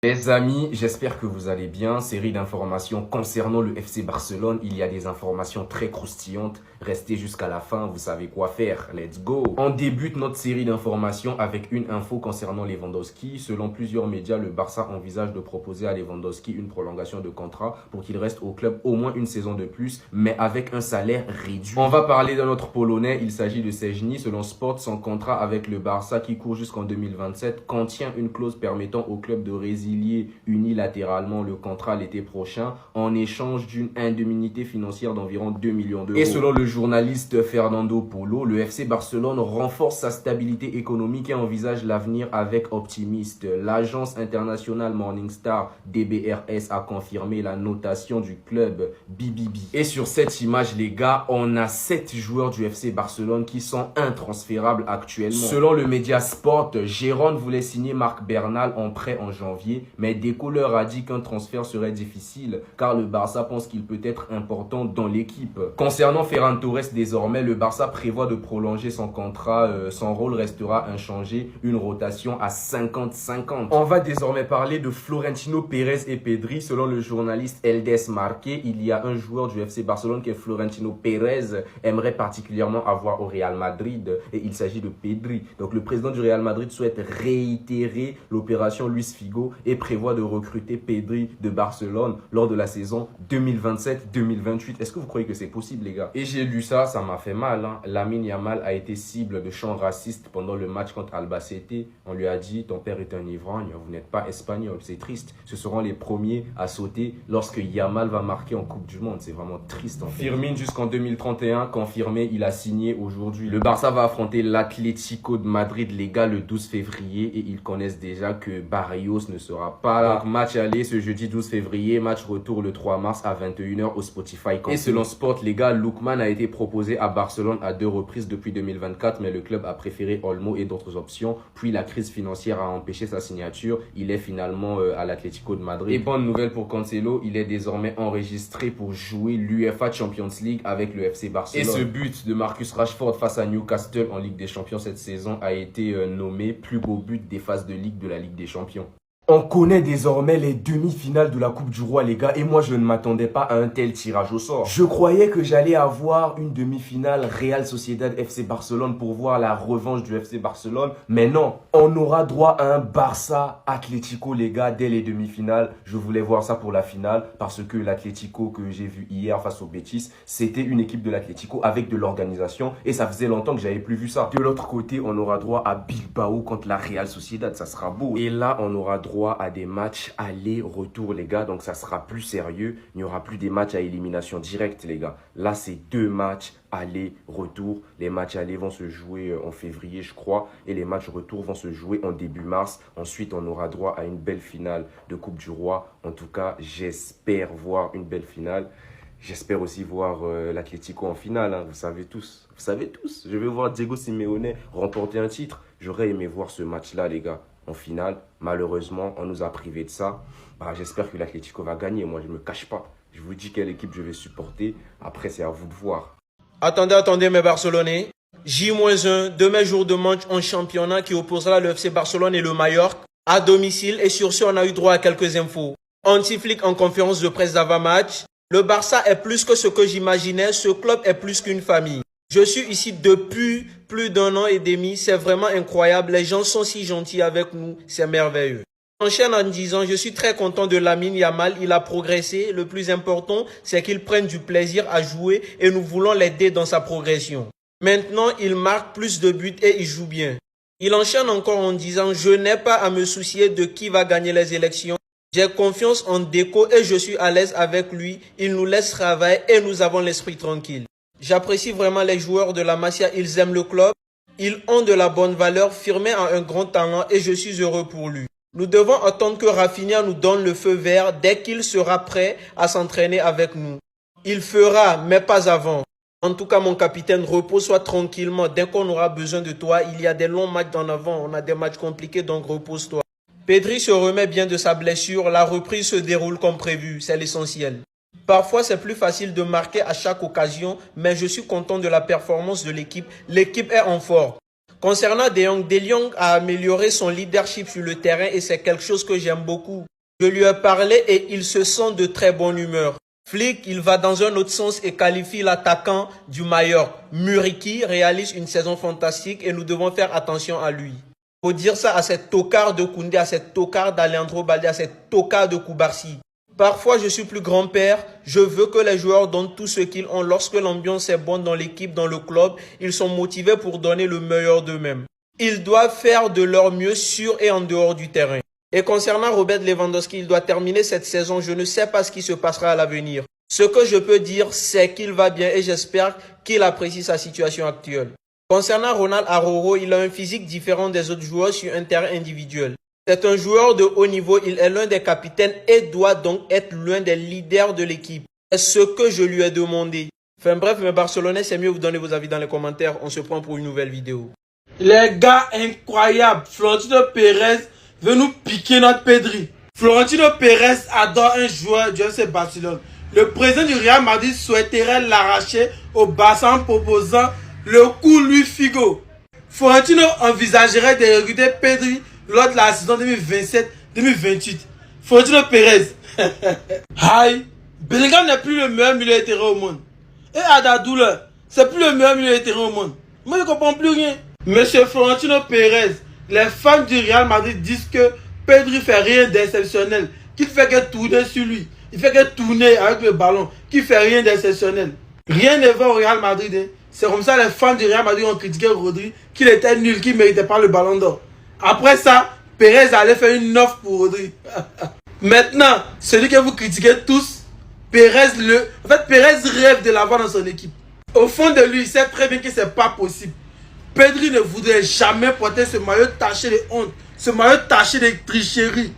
Les amis, j'espère que vous allez bien. Série d'informations concernant le FC Barcelone. Il y a des informations très croustillantes. Restez jusqu'à la fin, vous savez quoi faire. Let's go. On débute notre série d'informations avec une info concernant Lewandowski. Selon plusieurs médias, le Barça envisage de proposer à Lewandowski une prolongation de contrat pour qu'il reste au club au moins une saison de plus, mais avec un salaire réduit. On va parler d'un autre Polonais, il s'agit de Szczęsny. Selon Sport, son contrat avec le Barça qui court jusqu'en 2027 contient une clause permettant au club de résilier unilatéralement le contrat l'été prochain en échange d'une indemnité financière d'environ 2 millions d'euros. Et selon le journaliste Fernando Polo, le FC Barcelone renforce sa stabilité économique et envisage l'avenir avec optimisme. L'agence internationale Morningstar DBRS a confirmé la notation du club BBB. Et sur cette image, les gars, on a 7 joueurs du FC Barcelone qui sont intransférables actuellement. Selon le média Sport, Gérone voulait signer Marc Bernal en prêt en janvier, mais Deco leur a dit qu'un transfert serait difficile car le Barça pense qu'il peut être important dans l'équipe. Concernant Ferran Torres, désormais, le Barça prévoit de prolonger son contrat. Son rôle restera inchangé, une rotation à 50-50. On va désormais parler de Florentino Pérez et Pedri. Selon le journaliste Eldes Marque, il y a un joueur du FC Barcelone que Florentino Pérez aimerait particulièrement avoir au Real Madrid et il s'agit de Pedri. Donc le président du Real Madrid souhaite réitérer l'opération Luis Figo et prévoit de recruter Pedri de Barcelone lors de la saison 2027-2028. Est-ce que vous croyez que c'est possible, les gars? Et j'ai lu ça, ça m'a fait mal. Lamine Yamal a été cible de chants racistes pendant le match contre Albacete. On lui a dit, ton père est un ivrogne, vous n'êtes pas espagnol. C'est triste. Ce seront les premiers à sauter lorsque Yamal va marquer en Coupe du Monde. C'est vraiment triste, en fait. Firmine jusqu'en 2031, confirmé, il a signé aujourd'hui. Le Barça va affronter l'Atlético de Madrid, les gars, le 12 février et ils connaissent déjà que Barrios ne sera pas là. Donc, match aller ce jeudi 12 février, match retour le 3 mars à 21 h au Spotify. Et selon Sport, les gars, Lookman a été proposé à Barcelone à 2 reprises depuis 2024, mais le club a préféré Olmo et d'autres options. Puis la crise financière a empêché sa signature. Il est finalement à l'Atlético de Madrid. Et bonne nouvelle pour Cancelo, il est désormais enregistré pour jouer l'UEFA Champions League avec le FC Barcelone. Et ce but de Marcus Rashford face à Newcastle en Ligue des Champions cette saison a été nommé plus beau but des phases de Ligue de la Ligue des Champions. On connaît désormais les demi-finales de la Coupe du Roi, les gars, et moi je ne m'attendais pas à un tel tirage au sort. Je croyais que j'allais avoir une demi-finale Real Sociedad FC Barcelone pour voir la revanche du FC Barcelone, mais non, on aura droit à un Barça Atlético, les gars, dès les demi-finales. Je voulais voir ça pour la finale parce que l'Atlético que j'ai vu hier face au Betis, c'était une équipe de l'Atlético avec de l'organisation et ça faisait longtemps que j'avais plus vu ça. De l'autre côté, on aura droit à Bilbao contre la Real Sociedad, ça sera beau. Et là, on aura droit à des matchs aller-retour, les gars, donc ça sera plus sérieux. Il n'y aura plus des matchs à élimination directe, les gars. Là, c'est 2 matchs aller-retour. Les matchs aller vont se jouer en février, je crois, et les matchs retour vont se jouer en début mars. Ensuite, on aura droit à une belle finale de Coupe du Roi. En tout cas, j'espère voir une belle finale. J'espère aussi voir l'Atlético en finale, hein. Vous savez tous. Vous savez tous. Je vais voir Diego Simeone remporter un titre. J'aurais aimé voir ce match-là, les gars, en finale. Malheureusement, on nous a privés de ça. J'espère que l'Atlético va gagner. Moi, je ne me cache pas. Je vous dis quelle équipe je vais supporter. Après, c'est à vous de voir. Attendez, mes Barcelonais. J-1, demain jour de match en championnat qui opposera le FC Barcelone et le Mallorca à domicile. Et sur ce, on a eu droit à quelques infos. Anti-Flick en conférence de presse d'avant-match. Le Barça est plus que ce que j'imaginais. Ce club est plus qu'une famille. Je suis ici depuis plus d'1 an et demi. C'est vraiment incroyable. Les gens sont si gentils avec nous. C'est merveilleux. J'enchaîne en disant, je suis très content de Lamine Yamal. Il a progressé. Le plus important, c'est qu'il prenne du plaisir à jouer et nous voulons l'aider dans sa progression. Maintenant, il marque plus de buts et il joue bien. Il enchaîne encore en disant, je n'ai pas à me soucier de qui va gagner les élections. J'ai confiance en Deco et je suis à l'aise avec lui. Il nous laisse travailler et nous avons l'esprit tranquille. J'apprécie vraiment les joueurs de la Masia. Ils aiment le club. Ils ont de la bonne valeur. Firmé a un grand talent et je suis heureux pour lui. Nous devons attendre que Rafinha nous donne le feu vert dès qu'il sera prêt à s'entraîner avec nous. Il fera, mais pas avant. En tout cas, mon capitaine, repose-toi tranquillement. Dès qu'on aura besoin de toi, il y a des longs matchs en avant. On a des matchs compliqués, donc repose-toi. Pedri se remet bien de sa blessure. La reprise se déroule comme prévu. C'est l'essentiel. Parfois, c'est plus facile de marquer à chaque occasion, mais je suis content de la performance de l'équipe. L'équipe est en forme. Concernant De Jong a amélioré son leadership sur le terrain et c'est quelque chose que j'aime beaucoup. Je lui ai parlé et il se sent de très bonne humeur. Flick, il va dans un autre sens et qualifie l'attaquant du Mallorca. Muriqi réalise une saison fantastique et nous devons faire attention à lui. Faut dire ça à cette tocard de Koundé, à cette tocard d'Aleandro Balde, à cette tocard de Koubarsi. Parfois, je suis plus grand-père. Je veux que les joueurs donnent tout ce qu'ils ont. Lorsque l'ambiance est bonne dans l'équipe, dans le club, ils sont motivés pour donner le meilleur d'eux-mêmes. Ils doivent faire de leur mieux sur et en dehors du terrain. Et concernant Robert Lewandowski, il doit terminer cette saison. Je ne sais pas ce qui se passera à l'avenir. Ce que je peux dire, c'est qu'il va bien et j'espère qu'il apprécie sa situation actuelle. Concernant Ronald Araujo, il a un physique différent des autres joueurs sur un terrain individuel. C'est un joueur de haut niveau, il est l'un des capitaines et doit donc être l'un des leaders de l'équipe. C'est ce que je lui ai demandé. Enfin bref, mes Barcelonais, c'est mieux vous donner vos avis dans les commentaires. On se prend pour une nouvelle vidéo. Les gars, incroyables. Florentino Pérez veut nous piquer notre Pedri. Florentino Pérez adore un joueur du FC Barcelone. Le président du Real Madrid souhaiterait l'arracher au Barça en proposant le coup Luis Figo. Florentino envisagerait de recruter Pedri lors de la saison 2027-2028. Florentino Pérez. Aïe, Bellingham n'est plus le meilleur milieu de terrain au monde. Et Adadoula, c'est plus le meilleur milieu de terrain au monde. Moi, je ne comprends plus rien. Monsieur Florentino Pérez, les fans du Real Madrid disent que Pedri fait rien d'exceptionnel, qu'il fait que tourner sur lui. Il fait que tourner avec le ballon, qu'il fait rien d'exceptionnel. Rien ne va au Real Madrid. Hein. C'est comme ça les fans du Real Madrid ont critiqué Rodri, qu'il était nul, qu'il ne méritait pas le ballon d'or. Après ça, Pérez allait faire une offre pour Rodri. Maintenant, celui que vous critiquez tous, Pérez rêve de l'avoir dans son équipe. Au fond de lui, il sait très bien que ce n'est pas possible. Pedri ne voudrait jamais porter ce maillot taché de honte, ce maillot taché de tricherie.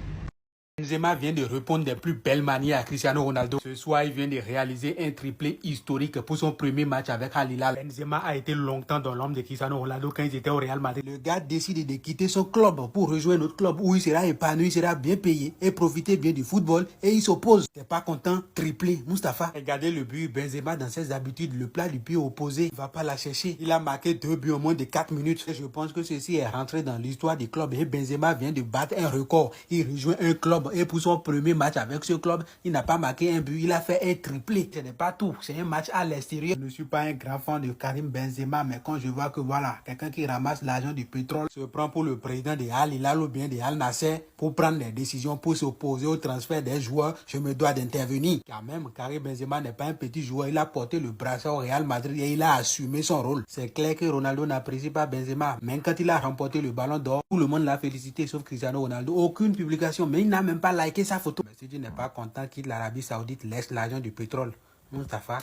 Benzema vient de répondre des plus belles manières à Cristiano Ronaldo. Ce soir, il vient de réaliser un triplé historique pour son premier match avec Al Hilal. Benzema a été longtemps dans l'ombre de Cristiano Ronaldo quand ils étaient au Real Madrid. Le gars décide de quitter son club pour rejoindre notre club où il sera épanoui, il sera bien payé et profiter bien du football. Et il s'oppose. T'es pas content? Triplé, Mustapha. Regardez le but. Benzema dans ses habitudes, le plat du pied opposé, il va pas la chercher. Il a marqué 2 buts en moins de 4 minutes. Et je pense que ceci est rentré dans l'histoire du club. Et Benzema vient de battre un record. Il rejoint un club. Et pour son premier match avec ce club, il n'a pas marqué un but, il a fait un triplé. Ce n'est pas tout, c'est un match à l'extérieur. Je ne suis pas un grand fan de Karim Benzema, mais quand je vois que voilà, quelqu'un qui ramasse l'argent du pétrole se prend pour le président de Al Hilal ou bien de Al Nasser pour prendre des décisions, pour s'opposer au transfert des joueurs, je me dois d'intervenir. Quand même, Karim Benzema n'est pas un petit joueur, il a porté le brassard au Real Madrid et il a assumé son rôle. C'est clair que Ronaldo n'apprécie pas Benzema, même quand il a remporté le ballon d'or, tout le monde l'a félicité sauf Cristiano Ronaldo. Aucune publication, mais il n'a même pas liké sa photo. Mais si tu n'es pas content, quitte l'Arabie Saoudite, laisse l'argent du pétrole. Mustapha.